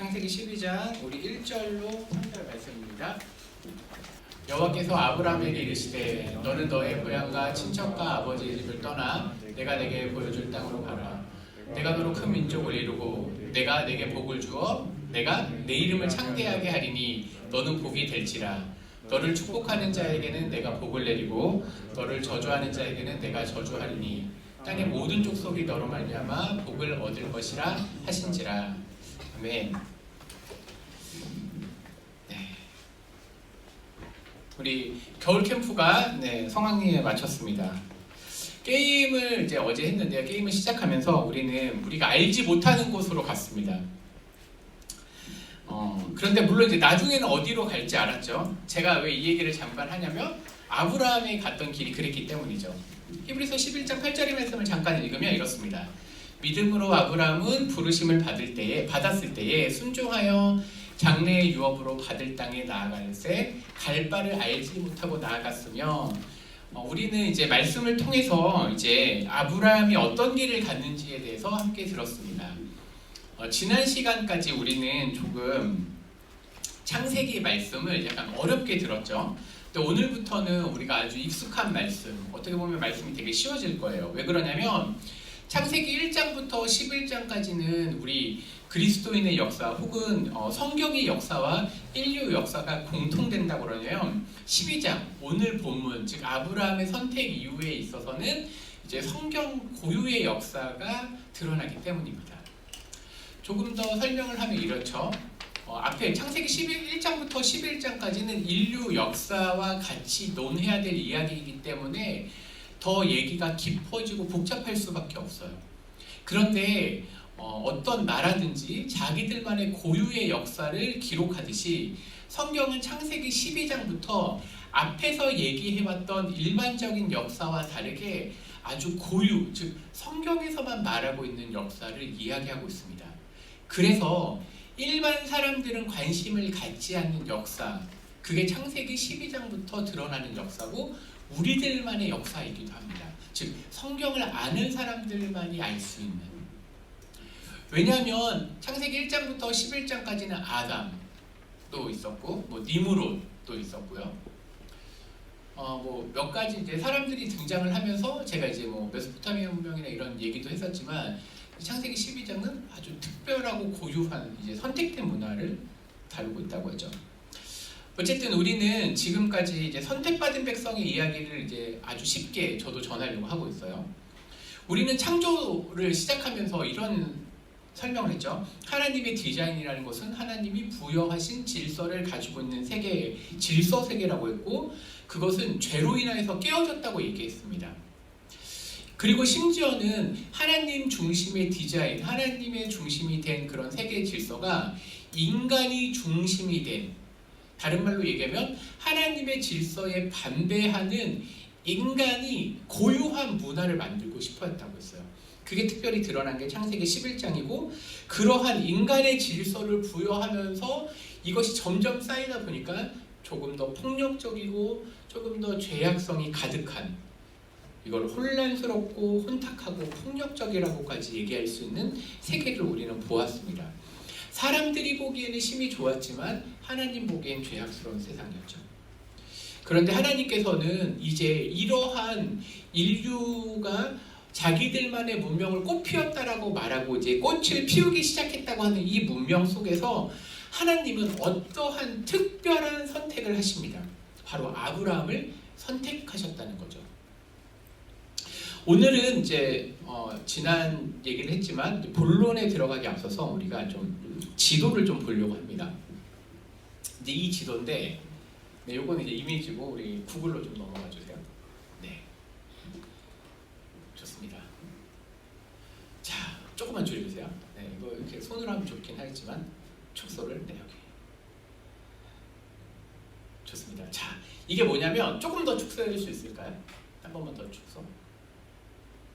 창세기 12장 우리 1절로 3절 말씀입니다. 여호와께서 아브라함에게 이르시되 너는 너의 고향과 친척과 아버지의 집을 떠나 내가 내게 보여줄 땅으로 가라. 내가 너로 큰 민족을 이루고 내가 내게 복을 주어 내가 내 이름을 창대하게 하리니 너는 복이 될지라. 너를 축복하는 자에게는 내가 복을 내리고 너를 저주하는 자에게는 내가 저주하리니 땅의 모든 족속이 너로 말미암아 복을 얻을 것이라 하신지라. 아멘. 네. 우리 겨울 캠프가 성황리에 마쳤습니다. 게임을 이제 어제 했는데요. 게임을 시작하면서 우리가 알지 못하는 곳으로 갔습니다. 그런데 물론 이제 나중에는 어디로 갈지 알았죠. 제가 왜 이 얘기를 잠깐 하냐면 아브라함이 갔던 길이 그랬기 때문이죠. 히브리서 11장 8절의 말씀을 잠깐 읽으면 이렇습니다. 믿음으로 아브라함은 부르심을 받았을 때에 순종하여 장래의 유업으로 받을 땅에 나아갈새 갈 바를 알지 못하고 나아갔으며, 우리는 이제 말씀을 통해서 이제 아브라함이 어떤 길을 갔는지에 대해서 함께 들었습니다. 지난 시간까지 우리는 조금 창세기 말씀을 약간 어렵게 들었죠. 근데 오늘부터는 우리가 아주 익숙한 말씀, 어떻게 보면 말씀이 되게 쉬워질 거예요. 왜 그러냐면 창세기 1장부터 11장까지는 우리 그리스도인의 역사 혹은 성경의 역사와 인류 역사가 공통된다고 그러냐면 12장, 오늘 본문, 즉 아브라함의 선택 이후에 있어서는 이제 성경 고유의 역사가 드러나기 때문입니다. 조금 더 설명을 하면 이렇죠. 앞에 창세기 1장부터 11장까지는 인류 역사와 같이 논해야 될 이야기이기 때문에 더 얘기가 깊어지고 복잡할 수밖에 없어요. 그런데 어떤 나라든지 자기들만의 고유의 역사를 기록하듯이 성경은 창세기 12장부터 앞에서 얘기해왔던 일반적인 역사와 다르게 아주 고유, 즉 성경에서만 말하고 있는 역사를 이야기하고 있습니다. 그래서 일반 사람들은 관심을 갖지 않는 역사, 그게 창세기 12장부터 드러나는 역사고 우리들만의 역사이기도 합니다. 즉 성경을 아는 사람들만이 알 수 있는. 왜냐하면 창세기 1장부터 11장까지는 아담도 있었고 니므롯도 있었고요. 몇 가지 이제 사람들이 등장을 하면서 제가 이제 메소포타미아 문명이나 이런 얘기도 했었지만 창세기 12장은 아주 특별하고 고유한 이제 선택된 문화를 다루고 있다고 하죠. 어쨌든 우리는 지금까지 이제 선택받은 백성의 이야기를 이제 아주 쉽게 저도 전하려고 하고 있어요. 우리는 창조를 시작하면서 이런 설명을 했죠. 하나님의 디자인이라는 것은 하나님이 부여하신 질서를 가지고 있는 세계, 질서 세계라고 했고, 그것은 죄로 인하여서 깨어졌다고 얘기했습니다. 그리고 심지어는 하나님 중심의 디자인, 하나님의 중심이 된 그런 세계 질서가 인간이 중심이 된, 다른 말로 얘기하면 하나님의 질서에 반대하는 인간이 고유한 문화를 만들고 싶어 했다고 했어요. 그게 특별히 드러난 게 창세기 11장이고, 그러한 인간의 질서를 부여하면서 이것이 점점 쌓이다 보니까 조금 더 폭력적이고 조금 더 죄악성이 가득한, 이걸 혼란스럽고 혼탁하고 폭력적이라고까지 얘기할 수 있는 세계를 우리는 보았습니다. 사람들이 보기에는 심히 좋았지만 하나님 보기엔 죄악스러운 세상이었죠. 그런데 하나님께서는 이제 이러한 인류가 자기들만의 문명을 꽃 피웠다라고 말하고 이제 꽃을 피우기 시작했다고 하는 이 문명 속에서 하나님은 어떠한 특별한 선택을 하십니다. 바로 아브라함을 선택하셨다는 거죠. 오늘은 이제 지난 얘기를 했지만 본론에 들어가기 앞서서 우리가 좀 지도를 좀 보려고 합니다. 이제 이 지도인데, 요거는 이제 이미지고 우리 구글로 좀 넘어가 주세요. 네, 좋습니다. 자, 조금만 줄여주세요. 네, 이거 이렇게 손으로 하면 좋긴 하겠지만 축소를 여기. 좋습니다. 자, 이게 뭐냐면 조금 더 축소해 줄 수 있을까요? 한 번만 더 축소.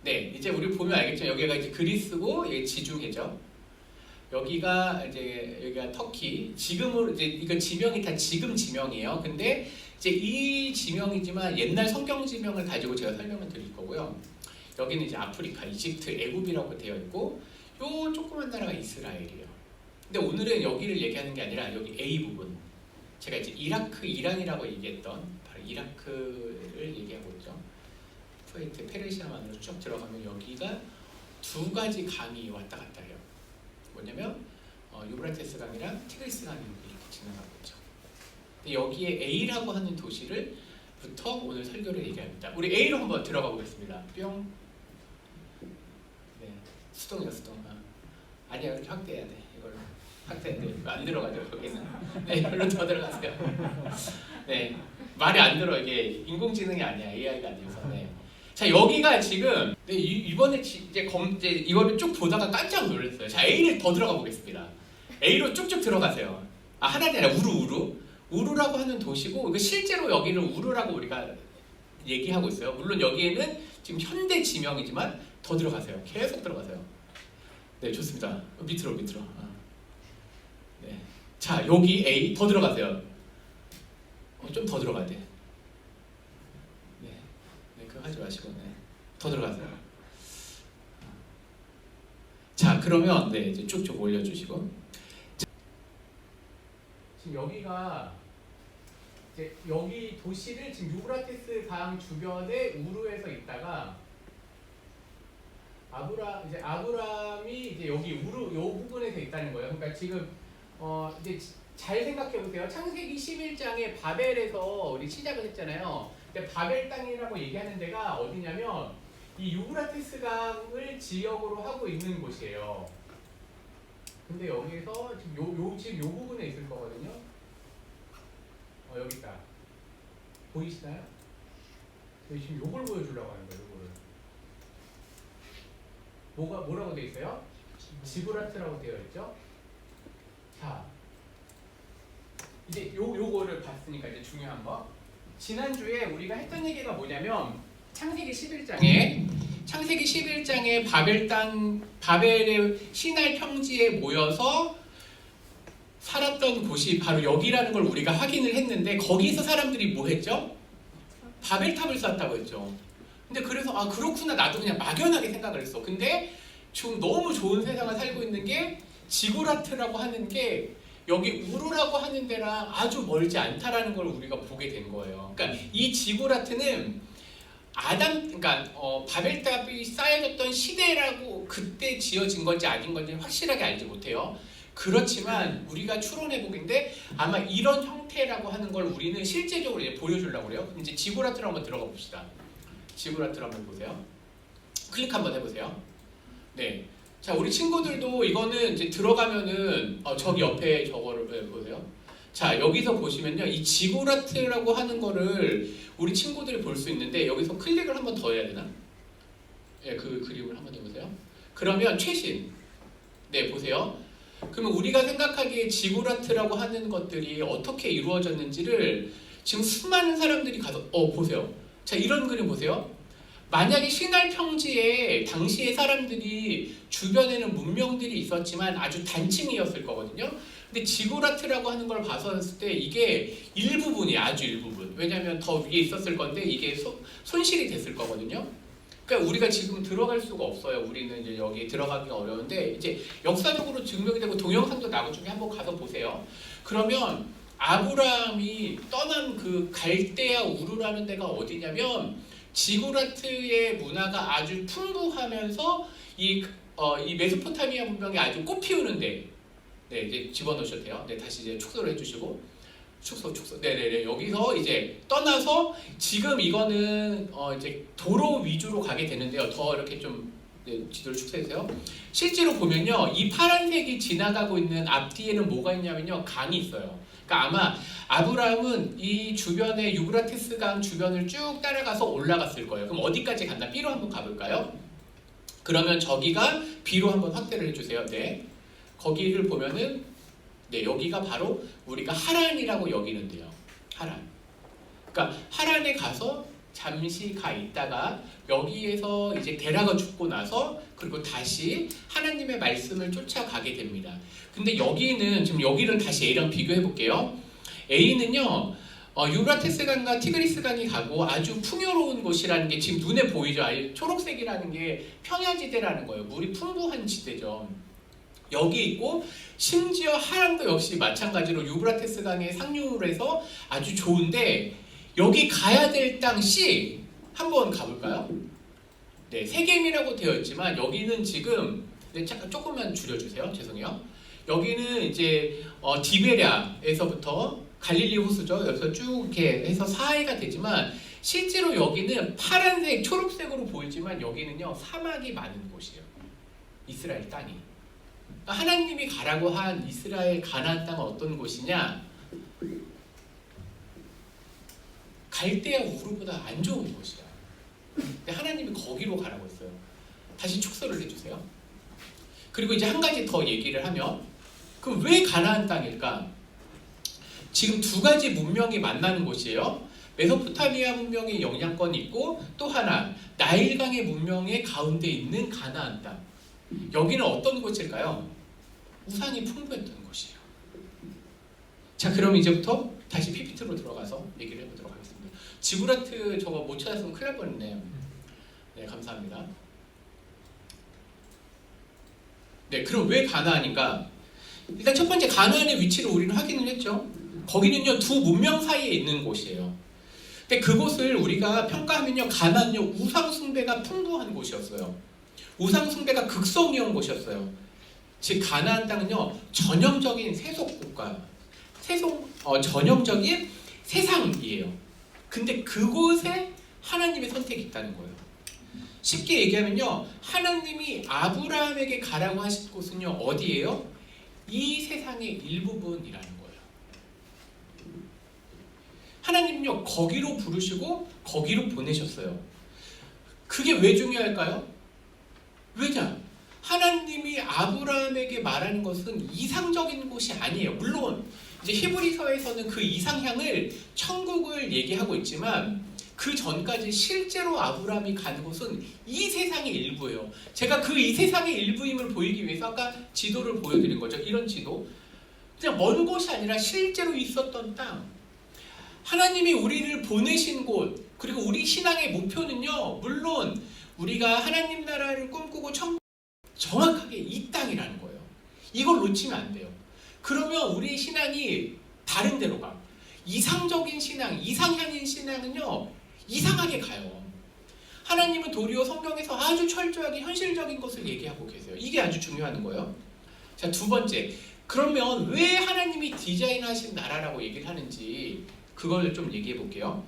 네, 이제 우리 보면 알겠죠? 여기가 이제 그리스고 여기 지중해죠. 여기가 터키. 지금으로 이제 이거 지명이 다 지금 지명이에요. 근데 이제 이 지명이지만 옛날 성경 지명을 가지고 제가 설명을 드릴 거고요. 여기는 이제 아프리카, 이집트, 애굽이라고 되어 있고, 요 조그만 나라가 이스라엘이에요. 근데 오늘은 여기를 얘기하는 게 아니라 여기 A 부분. 제가 이제 이라크, 이란이라고 얘기했던 바로 이라크를 얘기하고 있죠. 쿠웨이트, 페르시아만으로 쭉 들어가면 여기가 두 가지 강이 왔다 갔다 해요. 뭐냐면 유브라테스 강이랑 티그리스 강이 이렇게 지나가고 있죠. 근데 여기에 A라고 하는 도시를부터 오늘 설교를 얘기합니다. 우리 A로 한번 들어가 보겠습니다. 뿅. 네, 수동이요, 수동. 아니야, 이렇게 확대해야 돼. 이걸 확대해야 돼. 안 들어가죠, 거기는. 네, 이걸로 더 들어가세요. 네, 말이 안 들어. 이게 인공지능이 아니야, AI가 아니어서. 네. 자, 여기가 지금 네, 이번에 이제 이거를 쭉 보다가 깜짝 놀랐어요. 자, A를 더 들어가 보겠습니다. A로 쭉쭉 들어가세요. 하나이 아니라 우루라고 하는 도시고, 이거 실제로 여기는 우루라고 우리가 얘기하고 있어요. 물론 여기에는 지금 현대 지명이지만 더 들어가세요. 계속 들어가세요. 네, 좋습니다. 밑으로. 네. 자, 여기 A 더 들어가세요. 좀 더 들어가야 돼. 네, 그거 하지 마시고, 네, 더 들어가세요. 자, 그러면 네, 이제 쭉쭉 올려주시고. 지금 여기가 이제 여기 도시를 지금 유브라테스 강 주변에 우루에서 있다가 아브람이 이제 여기 우루 요 부분에서 있다는 거예요. 그러니까 지금 이제 잘 생각해 보세요. 창세기 11장에 바벨에서 우리 시작을 했잖아요. 근데 바벨 땅이라고 얘기하는 데가 어디냐면 이 유브라테스 강을 지역으로 하고 있는 곳이에요. 근데 여기서 지금 지금 요 부분에 있을 거거든요. 여기 있다. 보이시나요? 저희 지금 요걸 보여주려고 하는 거예요. 요거를. 뭐라고 되어 있어요? 지브라트라고 되어 있죠. 자, 이제 요거를 봤으니까 이제 중요한 거. 지난주에 우리가 했던 얘기가 뭐냐면 창세기 11장에 바벨의 시날 평지에 모여서 살았던 곳이 바로 여기라는 걸 우리가 확인을 했는데, 거기서 사람들이 뭐 했죠? 바벨탑을 쌓았다고 했죠. 근데 그래서 그렇구나, 나도 그냥 막연하게 생각을 했어. 근데 지금 너무 좋은 세상을 살고 있는 게 지구라트라고 하는 게 여기 우루라고 하는 데랑 아주 멀지 않다라는 걸 우리가 보게 된 거예요. 그러니까 이 지구라트는 그러니까 바벨탑이 쌓여졌던 시대라고 그때 지어진 건지 아닌 건지 확실하게 알지 못해요. 그렇지만 우리가 추론해보긴데 아마 이런 형태라고 하는 걸 우리는 실제적으로 이제 보여주려고 그래요. 이제 지구라트로 한번 들어가 봅시다. 지구라트로 한번 보세요. 클릭 한번 해보세요. 네. 자, 우리 친구들도 이거는 이제 들어가면은 저기 옆에 저거를 보세요. 자, 여기서 보시면요, 이 지구라트라고 하는 거를 우리 친구들이 볼 수 있는데, 여기서 클릭을 한번 더 해야 되나? 네, 그 그림을 한번 더 보세요. 그러면 최신. 네, 보세요. 그러면 우리가 생각하기에 지구라트라고 하는 것들이 어떻게 이루어졌는지를 지금 수많은 사람들이 가서 보세요. 자, 이런 그림 보세요. 만약에 시날 평지에 당시의 사람들이 주변에는 문명들이 있었지만 아주 단층이었을 거거든요. 근데 지구라트라고 하는 걸 봤을 때 이게 일부분이야, 아주 일부분. 왜냐하면 더 위에 있었을 건데 이게 손실이 됐을 거거든요. 그러니까 우리가 지금 들어갈 수가 없어요. 우리는 이제 여기 들어가기가 어려운데, 이제 역사적으로 증명이 되고 동영상도 나중에 한번 가서 보세요. 그러면 아브라함이 떠난 그 갈대아 우르라는 데가 어디냐면 지구라트의 문화가 아주 풍부하면서 이 메소포타미아 문명이 아주 꽃피우는데, 네, 이제 집어넣으셔도 돼요. 네, 다시 이제 축소를 해주시고. 축소. 네네네. 여기서 이제 떠나서 지금 이거는 이제 도로 위주로 가게 되는데요. 더 이렇게 좀 지도를 축소해주세요. 실제로 보면요, 이 파란색이 지나가고 있는 앞뒤에는 뭐가 있냐면요, 강이 있어요. 그러니까 아마 아브라함은 이 주변에 유브라테스 강 주변을 쭉 따라가서 올라갔을 거예요. 그럼 어디까지 갔나? B로 한번 가볼까요? 그러면 저기가 B로 한번 확대를 해주세요. 네. 거기를 보면은 네, 여기가 바로 우리가 하란이라고 여기는데요. 하란. 그러니까 하란에 가서 잠시 가 있다가 여기에서 이제 데라가 죽고 나서 그리고 다시 하나님의 말씀을 쫓아가게 됩니다. 근데 여기는 지금 여기를 다시 A랑 비교해 볼게요. A는요, 유브라테스 강과 티그리스 강이 가고 아주 풍요로운 곳이라는 게 지금 눈에 보이죠. 초록색이라는 게 평야지대라는 거예요. 물이 풍부한 지대죠. 여기 있고 심지어 하란도 역시 마찬가지로 유브라테스 강에 상륙을 해서 아주 좋은데 여기 가야 될 땅 C 한번 가볼까요? 네, 세겜이라고 되어 있지만 여기는 지금 잠깐 조금만 줄여주세요. 죄송해요. 여기는 이제 디베랴에서부터 갈릴리 호수죠. 여기서 쭉 이렇게 해서 사해가 되지만 실제로 여기는 파란색, 초록색으로 보이지만 여기는요 사막이 많은 곳이에요. 이스라엘 땅이. 하나님이 가라고 한 이스라엘 가나안 땅은 어떤 곳이냐? 갈대아 우르보다 안 좋은 곳이야. 근데 하나님이 거기로 가라고 했어요. 다시 축소를 해주세요. 그리고 이제 한 가지 더 얘기를 하면 그럼 왜 가나안 땅일까? 지금 두 가지 문명이 만나는 곳이에요. 메소포타미아 문명의 영향권이 있고 또 하나 나일강의 문명의 가운데 있는 가나안 땅. 여기는 어떤 곳일까요? 우상이 풍부했던 곳이에요. 자, 그럼 이제부터 다시 PPT로 들어가서 얘기를 해보도록 하겠습니다. 지브라트 저거 못 찾았으면 큰일 날 뻔했네요. 네, 감사합니다. 네, 그럼 왜 가나안인가? 일단 첫 번째 가나안의 위치를 우리는 확인을 했죠. 거기는요 두 문명 사이에 있는 곳이에요. 근데 그곳을 우리가 평가하면요 가나안은요 우상 숭배가 풍부한 곳이었어요. 우상 숭배가 극성이온 곳이었어요. 즉 가나안 땅은요 전형적인 세속 국가, 전형적인 세상이에요. 근데 그곳에 하나님의 선택이 있다는 거예요. 쉽게 얘기하면요 하나님이 아브라함에게 가라고 하신 곳은요 어디예요? 이 세상의 일부분이라는 거예요. 하나님은요 거기로 부르시고 거기로 보내셨어요. 그게 왜 중요할까요? 왜냐? 하나님이 아브라함에게 말하는 것은 이상적인 곳이 아니에요. 물론 이제 히브리서에서는 그 이상향을 천국을 얘기하고 있지만 그 전까지 실제로 아브라함이 간 곳은 이 세상의 일부예요. 제가 그 이 세상의 일부임을 보이기 위해서 아까 지도를 보여드린 거죠. 이런 지도. 그냥 먼 곳이 아니라 실제로 있었던 땅. 하나님이 우리를 보내신 곳, 그리고 우리 신앙의 목표는요. 물론 우리가 하나님 나라를 꿈꾸고 정확하게 이 땅이라는 거예요. 이걸 놓치면 안 돼요. 그러면 우리의 신앙이 다른 데로 가. 이상적인 신앙, 이상향인 신앙은요. 이상하게 가요. 하나님은 도리어 성경에서 아주 철저하게 현실적인 것을 얘기하고 계세요. 이게 아주 중요한 거예요. 자, 두 번째. 그러면 왜 하나님이 디자인하신 나라라고 얘기를 하는지 그걸 좀 얘기해 볼게요.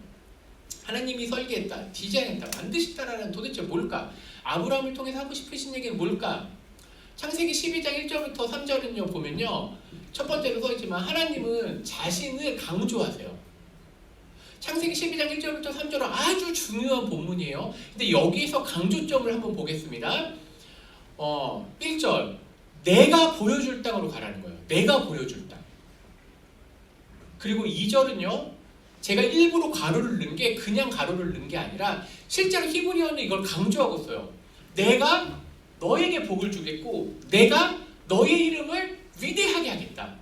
하나님이 설계했다, 디자인했다, 만드셨다라는 도대체 뭘까? 아브라함을 통해서 하고 싶으신 얘기는 뭘까? 창세기 12장 1절부터 3절은요 보면요 첫 번째로 써있지만 하나님은 자신을 강조하세요. 창세기 12장 1절부터 3절은 아주 중요한 본문이에요. 근데 여기에서 강조점을 한번 보겠습니다. 1절 내가 보여줄 땅으로 가라는 거예요. 내가 보여줄 땅. 그리고 2절은요 제가 일부러 가로를 넣은 게 그냥 가로를 넣은 게 아니라 실제로 히브리어는 이걸 강조하고 있어요. 내가 너에게 복을 주겠고 내가 너의 이름을 위대하게 하겠다.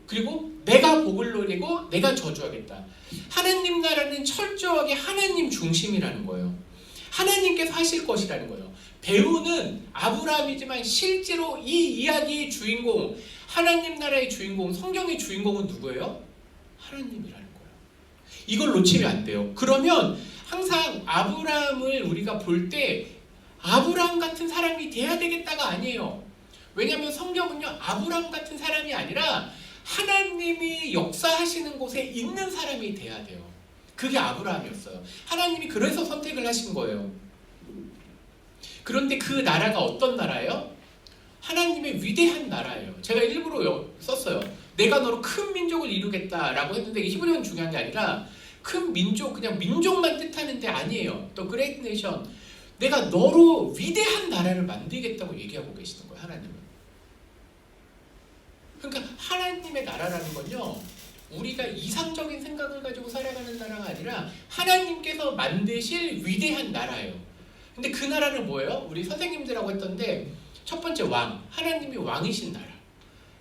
그리고 내가 복을 누리고 내가 저주하겠다. 하나님 나라는 철저하게 하나님 중심이라는 거예요. 하나님께서 하실 것이라는 거예요. 배우는 아브라함이지만 실제로 이 이야기의 주인공, 하나님 나라의 주인공, 성경의 주인공은 누구예요? 하나님이라는 거예요. 이걸 놓치면 안 돼요. 그러면 항상 아브라함을 우리가 볼 때 아브라함 같은 사람이 돼야 되겠다가 아니에요. 왜냐하면 성경은요 아브라함 같은 사람이 아니라 하나님이 역사하시는 곳에 있는 사람이 돼야 돼요. 그게 아브라함이었어요. 하나님이 그래서 선택을 하신 거예요. 그런데 그 나라가 어떤 나라예요? 하나님의 위대한 나라예요. 제가 일부러 썼어요. 내가 너로 큰 민족을 이루겠다라고 했는데 히브리어는 중요한 게 아니라 큰 민족, 그냥 민족만 뜻하는데 아니에요. The Great Nation. 내가 너로 위대한 나라를 만들겠다고 얘기하고 계시는 거예요. 하나님은. 그러니까 하나님의 나라라는 건요 우리가 이상적인 생각을 가지고 살아가는 나라가 아니라 하나님께서 만드실 위대한 나라예요. 근데 그 나라는 뭐예요? 우리 선생님들하고 했던데 첫 번째 왕, 하나님이 왕이신 나라.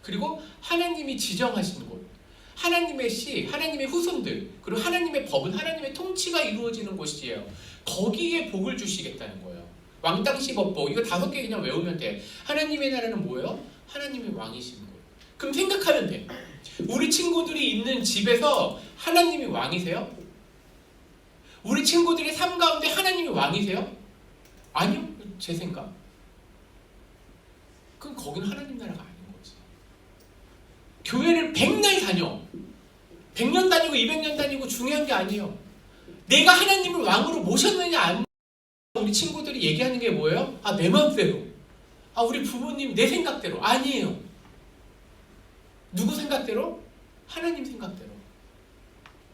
그리고 하나님이 지정하신 곳, 하나님의 씨, 하나님의 후손들, 그리고 하나님의 법은 하나님의 통치가 이루어지는 곳이에요. 거기에 복을 주시겠다는 거예요. 왕땅시 법복, 이거 5개 그냥 외우면 돼. 하나님의 나라는 뭐예요? 하나님이 왕이신 거예요. 그럼 생각하면 돼. 우리 친구들이 있는 집에서 하나님이 왕이세요? 우리 친구들의 삶 가운데 하나님이 왕이세요? 아니요. 제 생각. 그럼 거기는 하나님 나라가 아닌 거지. 교회를 100날 다녀. 100년 다니고 200년 다니고 중요한 게 아니에요. 내가 하나님을 왕으로 모셨느냐 안 우리 친구들이 얘기하는 게 뭐예요? 아, 내 마음대로. 아, 우리 부모님 내 생각대로. 아니에요. 누구 생각대로? 하나님 생각대로.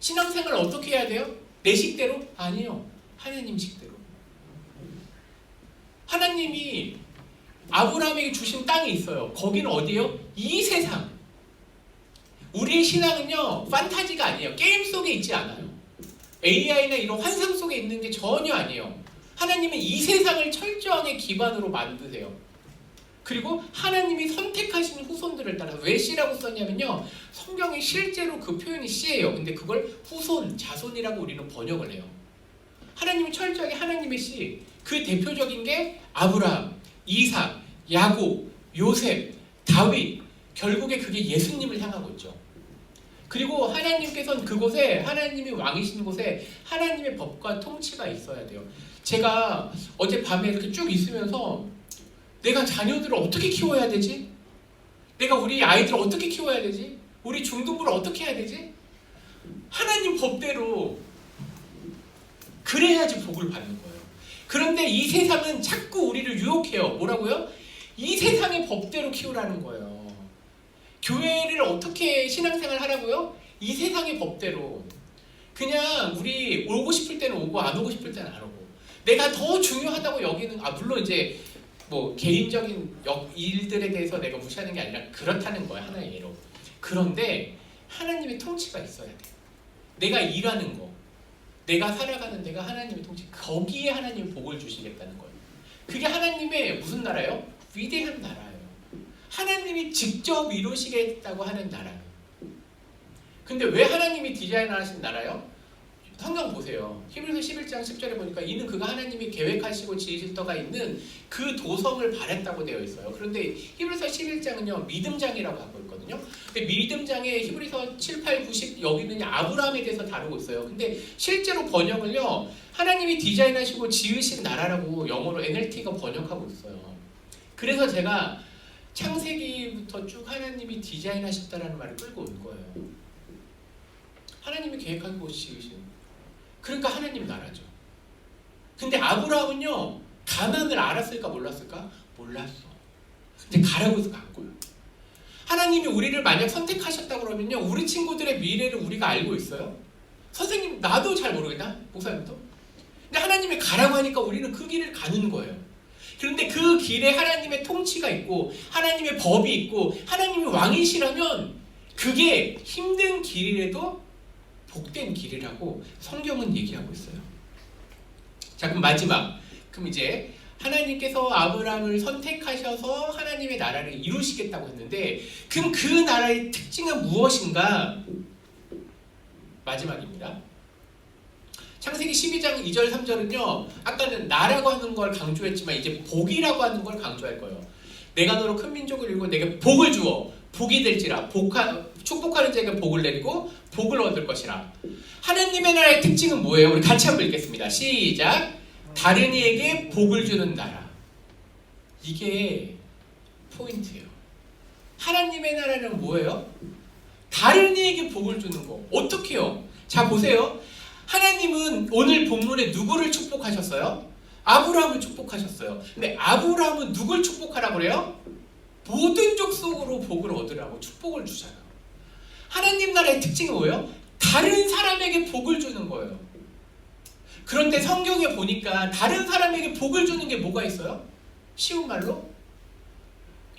신앙생활 어떻게 해야 돼요? 내 식대로? 아니요. 하나님 식대로. 하나님이 아브라함에게 주신 땅이 있어요. 거기는 어디예요? 이 세상. 우리의 신앙은요, 판타지가 아니에요. 게임 속에 있지 않아요. AI나 이런 환상 속에 있는 게 전혀 아니에요. 하나님은 이 세상을 철저하게 기반으로 만드세요. 그리고 하나님이 선택하신 후손들을 따라 왜 씨라고 썼냐면요, 성경에 실제로 그 표현이 씨예요. 근데 그걸 후손, 자손이라고 우리는 번역을 해요. 하나님이 철저하게 하나님의 씨, 그 대표적인 게 아브라함, 이삭, 야곱, 요셉, 다윗, 결국에 그게 예수님을 향하고 있죠. 그리고 하나님께서는 그곳에, 하나님이 왕이신 곳에 하나님의 법과 통치가 있어야 돼요. 제가 어젯밤에 이렇게 쭉 있으면서 내가 자녀들을 어떻게 키워야 되지? 내가 우리 아이들을 어떻게 키워야 되지? 우리 중등부를 어떻게 해야 되지? 하나님 법대로 그래야지 복을 받는 거예요. 그런데 이 세상은 자꾸 우리를 유혹해요. 뭐라고요? 이 세상의 법대로 키우라는 거예요. 교회를 어떻게 신앙생활 하라고요? 이 세상의 법대로. 그냥 우리 오고 싶을 때는 오고 안 오고 싶을 때는 안 오고. 내가 더 중요하다고 여기는, 물론 이제 뭐 개인적인 일들에 대해서 내가 무시하는 게 아니라 그렇다는 거야, 하나의 예로. 그런데 하나님의 통치가 있어야 돼. 내가 일하는 거, 내가 살아가는 데가 하나님의 통치, 거기에 하나님이 복을 주시겠다는 거예요. 그게 하나님의 무슨 나라예요? 위대한 나라예요. 하나님이 직접 이루시겠다고 하는 나라예요. 근데 왜 하나님이 디자인하신 나라예요? 성경 보세요. 히브리서 11장 10절에 보니까 이는 그가 하나님이 계획하시고 지으실 터가 있는 그 도성을 바랬다고 되어 있어요. 그런데 히브리서 11장은요, 믿음장이라고 하고 있거든요. 근데 믿음장에 히브리서 7, 8, 90 여기는 아브라함에 대해서 다루고 있어요. 근데 실제로 번역을요, 하나님이 디자인하시고 지으신 나라라고 영어로 NLT가 번역하고 있어요. 그래서 제가 창세기부터 쭉 하나님이 디자인하셨다라는 말을 끌고 온 거예요. 하나님이 계획하고 지으신. 그러니까 하나님 나라죠. 근데 아브라함은요, 가난을 알았을까 몰랐을까? 몰랐어. 근데 가라고 해서 간 거예요. 하나님이 우리를 만약 선택하셨다 그러면요, 우리 친구들의 미래를 우리가 알고 있어요? 선생님, 나도 잘 모르겠다. 목사님도. 근데 하나님이 가라고 하니까 우리는 그 길을 가는 거예요. 그런데 그 길에 하나님의 통치가 있고 하나님의 법이 있고 하나님이 왕이시라면 그게 힘든 길이라도 복된 길이라고 성경은 얘기하고 있어요. 자, 그럼 마지막. 그럼 이제 하나님께서 아브라함을 선택하셔서 하나님의 나라를 이루시겠다고 했는데, 그럼 그 나라의 특징은 무엇인가? 마지막입니다. 창세기 12장 2절 3절은요, 아까는 나라고 하는 걸 강조했지만 이제 복이라고 하는 걸 강조할 거예요. 내가 너로 큰 민족을 이루고 내게 복을 주어 복이 될지라, 축복하는 자에게 복을 내리고 복을 얻을 것이라. 하나님의 나라의 특징은 뭐예요? 우리 같이 한번 읽겠습니다. 시작. 다른 이에게 복을 주는 나라. 이게 포인트예요. 하나님의 나라는 뭐예요? 다른 이에게 복을 주는 거. 어떻게 해요? 자, 보세요. 하나님은 오늘 본문에 누구를 축복하셨어요? 아브라함을 축복하셨어요. 근데 아브라함은 누굴 축복하라고 그래요? 모든 족속으로 복을 얻으라고 축복을 주잖아요. 하나님 나라의 특징이 뭐예요? 다른 사람에게 복을 주는 거예요. 그런데 성경에 보니까 다른 사람에게 복을 주는 게 뭐가 있어요? 쉬운 말로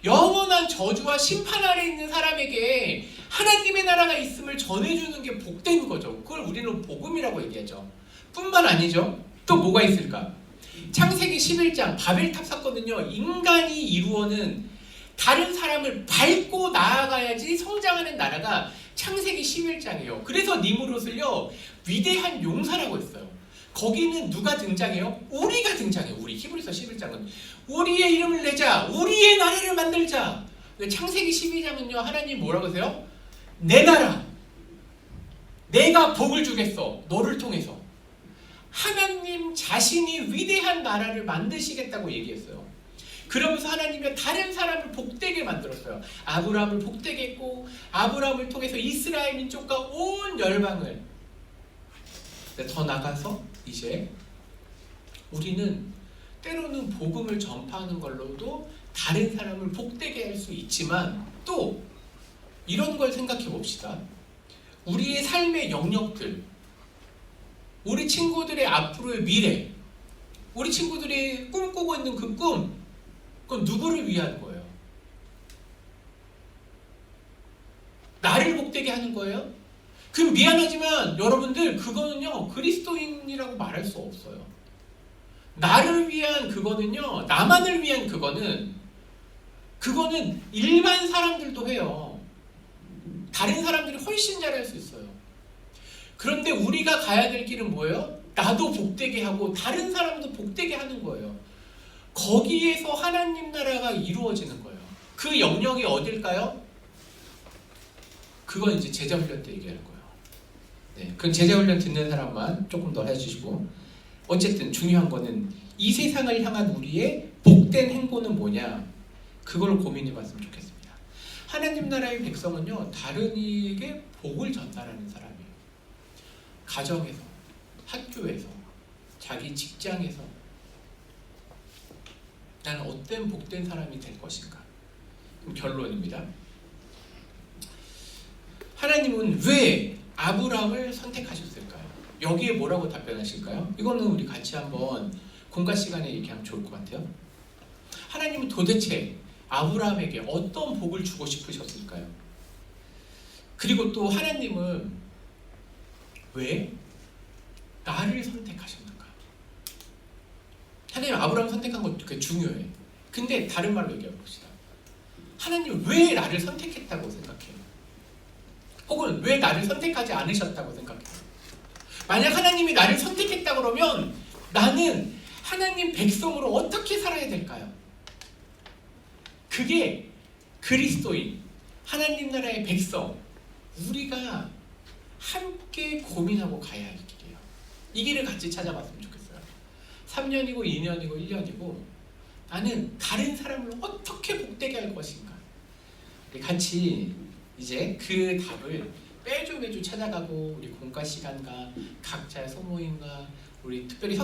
영원한 저주와 심판 아래 있는 사람에게 하나님의 나라가 있음을 전해주는 게 복된 거죠. 그걸 우리는 복음이라고 얘기하죠. 뿐만 아니죠. 또 뭐가 있을까? 창세기 11장 바벨탑 사건은요, 인간이 이루어는 다른 사람을 밟고 나아가야지 성장하는 나라가 창세기 11장이에요. 그래서 니무롯을요, 위대한 용사라고 했어요. 거기는 누가 등장해요? 우리가 등장해요. 우리 히브리서 11장은 우리의 이름을 내자, 우리의 나라를 만들자. 창세기 12장은요 하나님 뭐라고 하세요? 내 나라, 내가 복을 주겠어 너를 통해서. 하나님 자신이 위대한 나라를 만드시겠다고 얘기했어요. 그러면서 하나님이 다른 사람을 복되게 만들었어요. 아브라함을 복되게 했고 아브라함을 통해서 이스라엘 민족과 온 열방을. 더 나가서 이제 우리는 때로는 복음을 전파하는 걸로도 다른 사람을 복되게 할 수 있지만 또 이런 걸 생각해 봅시다. 우리의 삶의 영역들, 우리 친구들의 앞으로의 미래, 우리 친구들이 꿈꾸고 있는 그 꿈, 그건 누구를 위한 거예요? 나를 복되게 하는 거예요? 그럼 미안하지만 여러분들 그거는요 그리스도인이라고 말할 수 없어요. 나를 위한 그거는요, 나만을 위한 그거는 일반 사람들도 해요. 다른 사람들이 훨씬 잘할 수 있어요. 그런데 우리가 가야 될 길은 뭐예요? 나도 복되게 하고 다른 사람도 복되게 하는 거예요. 거기에서 하나님 나라가 이루어지는 거예요. 그 영역이 어딜까요? 그건 이제 제자훈련 때 얘기할 거예요. 네, 그럼 제자훈련 듣는 사람만 조금 더 해주시고, 어쨌든 중요한 거는 이 세상을 향한 우리의 복된 행보는 뭐냐, 그걸 고민해 봤으면 좋겠습니다. 하나님 나라의 백성은요 다른 이에게 복을 전달하는 사람이에요. 가정에서, 학교에서, 자기 직장에서 나는 어떤 복된 사람이 될 것인가. 그럼 결론입니다. 하나님은 왜 아브라함을 선택하셨을까요? 여기에 뭐라고 답변하실까요? 이거는 우리 같이 한번 공과 시간에 얘기하면 좋을 것 같아요. 하나님은 도대체 아브라함에게 어떤 복을 주고 싶으셨을까요? 그리고 또 하나님은 왜 나를 선택하셨는가? 하나님 아브라함 선택한 것도 그게 중요해. 근데 다른 말로 얘기해 봅시다. 하나님 왜 나를 선택했다고 생각해요? 혹은 왜 나를 선택하지 않으셨다고 생각해요? 만약 하나님이 나를 선택했다 그러면 나는 하나님 백성으로 어떻게 살아야 될까요? 그게 그리스도인, 하나님 나라의 백성, 우리가 함께 고민하고 가야 할 길이에요. 이 길을 같이 찾아봤으면 좋겠어요. 3년이고 2년이고 1년이고 나는 다른 사람을 어떻게 복되게 할 것인가. 같이 이제 그 답을 매주 찾아가고, 우리 공과 시간과 각자의 소모임과 우리 특별히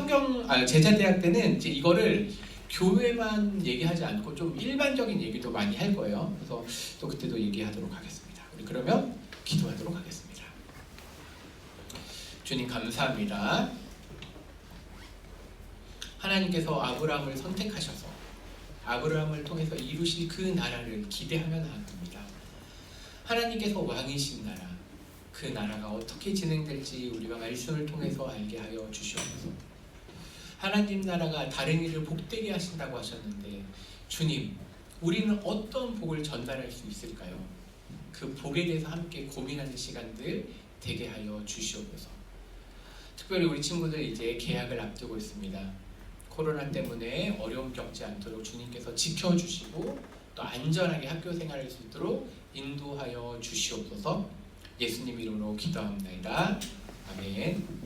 제자대학 때는 이제 이거를 교회만 얘기하지 않고 좀 일반적인 얘기도 많이 할 거예요. 그래서 또 그때도 얘기하도록 하겠습니다. 우리 그러면 기도하도록 하겠습니다. 주님 감사합니다. 하나님께서 아브라함을 선택하셔서 아브라함을 통해서 이루실 그 나라를 기대하며 나아갑니다. 하나님께서 왕이신 나라, 그 나라가 어떻게 진행될지 우리가 말씀을 통해서 알게 하여 주시옵소서. 하나님 나라가 다른 이를 복되게 하신다고 하셨는데, 주님, 우리는 어떤 복을 전달할 수 있을까요? 그 복에 대해서 함께 고민하는 시간들 되게 하여 주시옵소서. 특별히 우리 친구들 이제 개학을 앞두고 있습니다. 코로나 때문에 어려움 겪지 않도록 주님께서 지켜주시고 또 안전하게 학교 생활을 할 수 있도록 인도하여 주시옵소서. 예수님 이름으로 기도합니다. 아멘.